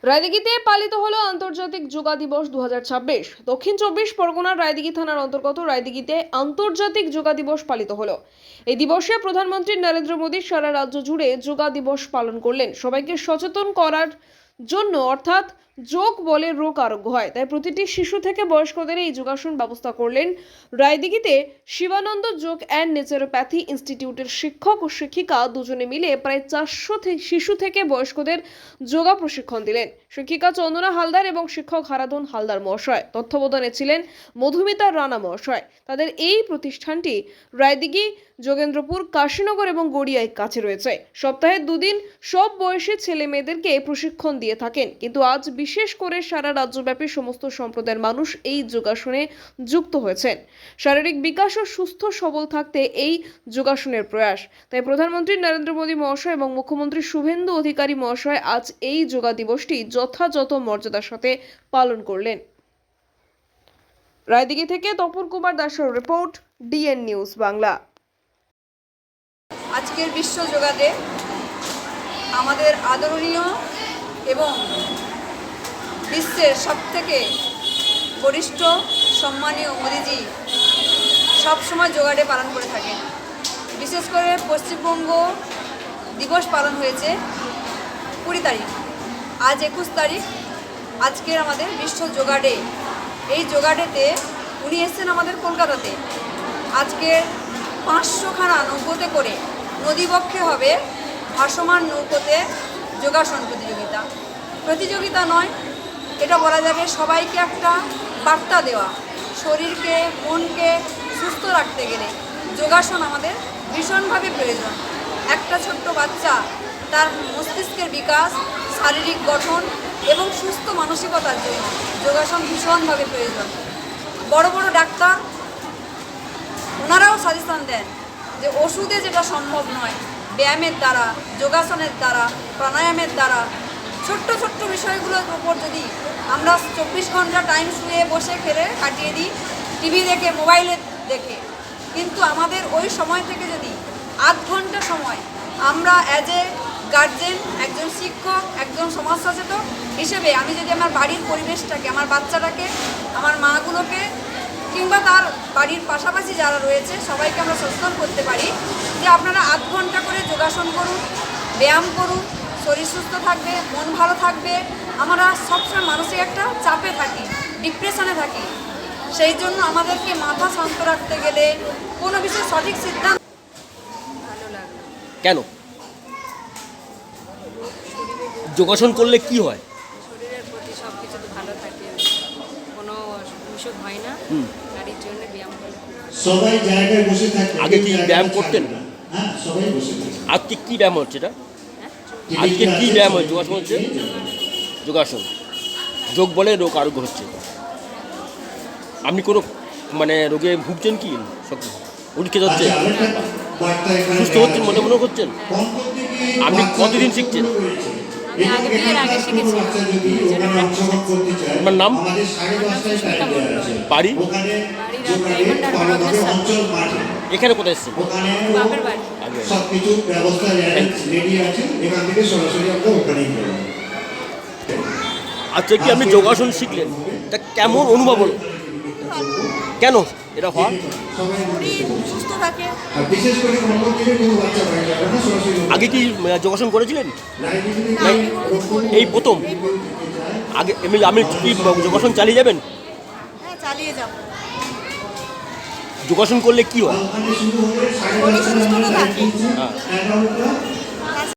রায়দিঘিতে পালিত হলো আন্তর্জাতিক যোগা দিবস 2026। দক্ষিণ চব্বিশ পরগনার রায়দিঘি থানার অন্তর্গত রায়দিঘিতে আন্তর্জাতিক যোগা দিবস পালিত হলো। এই দিবসে প্রধানমন্ত্রী নরেন্দ্র মোদী সারা রাজ্য জুড়ে যোগা দিবস পালন করলেন। সবাইকে সচেতন করার জন্য, অর্থাৎ যোগ বলে রোগ আরোগ্য হয়, তাই প্রতিটি শিশু থেকে বয়স্কদের এই যোগাসন ব্যবস্থা করলেন। রায়দিঘিতে শিবানন্দ যোগ অ্যান্ড নেচারোপ্যাথি ইনস্টিটিউটের শিক্ষক ও শিক্ষিকা দুজনে মিলে প্রায় 400 শিশু থেকে বয়স্কদের যোগা প্রশিক্ষণ দিলেন। শিক্ষিকা চন্দনা হালদার এবং শিক্ষক হারাধন হালদার মহাশয়। তত্ত্বাবধানে ছিলেন মধুমিতা রানা মহাশয়। তাদের এই প্রতিষ্ঠানটি রায়দিঘি, যোগেন্দ্রপুর, কাশীনগর এবং গড়িয়ায় কাছে রয়েছে। সপ্তাহে দুদিন সব বয়সী ছেলে মেয়েদেরকে প্রশিক্ষণ দিয়ে থাকেন, কিন্তু আজ বিশেষ করে সারা রাজ্যব্যাপী সমস্ত সম্প্রদায়ের মানুষ এই যোগাসনে যুক্ত হয়েছেন। শারীরিক বিকাশ ও সুস্থ সবল থাকতে এই যোগাসনের প্রয়াস। তাই প্রধানমন্ত্রী নরেন্দ্র মোদী মহাশয় এবং মুখ্যমন্ত্রী শুভেন্দু অধিকারী মহাশয় আজ এই যোগা দিবসটি যথাযথ মর্যাদার সাথে পালন করলেন। রায়দিঘি থেকে তপন কুমার দাসের রিপোর্ট, ডিএন নিউজ বাংলা। আজকের বিশ্ব যোগা ডে আমাদের আদরণীয় এবং বিশ্বের সবথেকে বরিষ্ঠ সম্মানীয় মোদিজি সবসময় যোগা ডে পালন করে থাকেন। বিশেষ করে পশ্চিমবঙ্গ দিবস পালন হয়েছে 20 তারিখ, আজ 21 তারিখ, আজকের আমাদের বিশ্ব যোগা ডে। এই যোগা ডেতে উনি এসেছেন আমাদের কলকাতাতে। আজকের 500খানা নৌকোতে করে নদীবক্ষে হবে ভাসমান নৌকোতে যোগাসন প্রতিযোগিতা নয়, এটা বলা যাবে সবাইকে একটা বার্তা দেওয়া। শরীরকে, মনকে সুস্থ রাখতে গেলে যোগাসন আমাদের ভীষণভাবে প্রয়োজন। একটা ছোট্ট বাচ্চা তার মস্তিষ্কের বিকাশ, শারীরিক গঠন এবং সুস্থ মানসিকতার জন্য যোগাসন ভীষণভাবে প্রয়োজন। বড় বড় ডাক্তার ওনারাও সাজেশন দেন যে ওষুধে যেটা সম্ভব নয়, ব্যায়ামের দ্বারা, যোগাসনের দ্বারা, প্রাণায়ামের দ্বারা, ছোট্ট ছোট্ট বিষয়গুলোর উপর যদি আমরা 24 ঘন্টা টাইম শুয়ে বসে খেলে কাটিয়ে দিই, টিভি দেখে, মোবাইলে দেখে, কিন্তু আমাদের ওই সময় থেকে যদি আধ ঘন্টা সময় আমরা অ্যাজ এ গার্জেন, একজন শিক্ষক, একজন সমাজ সচেতন হিসেবে আমি যদি আমার বাড়ির পরিবেশটাকে, আমার বাচ্চাটাকে, আমার মাগুলোকে কিংবা তার বাড়ির পাশাপাশি যারা রয়েছে সবাইকে আমরা সচেতন করতে পারি যে আপনারা আধ ঘন্টা করে যোগাসন করুন, ব্যায়াম করুন, শরীর সুস্থ থাকবে, মন ভালো থাকবে। আমরা সবসময় মানসিক একটা চাপে থাকি, ডিপ্রেশনে থাকি, সেই জন্য আমাদেরকে মাথা শান্ত রাখতে গেলে কোনো বিষয়ে সঠিক সিদ্ধান্ত ভালো লাগে। কেন যোগাসন করলে কি হয়? শরীরের প্রতি সব কিছু ভালো থাকে, কোনো অসুখ হয় না। গাড়ির জন্য ব্যায়াম করলে সবাই জায়গায় বসে থাকে। আগে কি ব্যায়াম করতেন? হ্যাঁ, সবাই বসে থাকে। আজকে কি ব্যায়াম হচ্ছে এটা? আজকে কি ব্যায়াম হচ্ছে? যোগাসন হচ্ছে। যোগাসন, যোগ বলে রোগ আরোগ্য হচ্ছে। আপনি কোনো রোগে ভুগছেন কি? উঠকে যাচ্ছে, সুস্থ হচ্ছেন, মনে মনে করছেন? আপনি কতদিন শিখছেন? আমি আগে বিয়ের আগে শিখেছি। আপনার নাম? বাড়ি? এখানে কোথায় এসেছেন? বাপের বাড়ি। সবকিছু ব্যবস্থা রেডি আছে, এখান থেকে সরাসরি আমরা ওখানেই করব। আচ্ছা, কি আপনি যোগাসন শিখলেন, তা কেমন অনুভব হলো? কেন এটা হয়? সুস্থ থাকে। বিশেষ করে আগে কি যোগাসন করেছিলেন? এই প্রথম? আগে আমি কি যোগাসন চালিয়ে যাবেন? হ্যাঁ, চালিয়ে যাব। যোগাসন করলে কি হয়? শরীর সুস্থ থাকে। হ্যাঁ।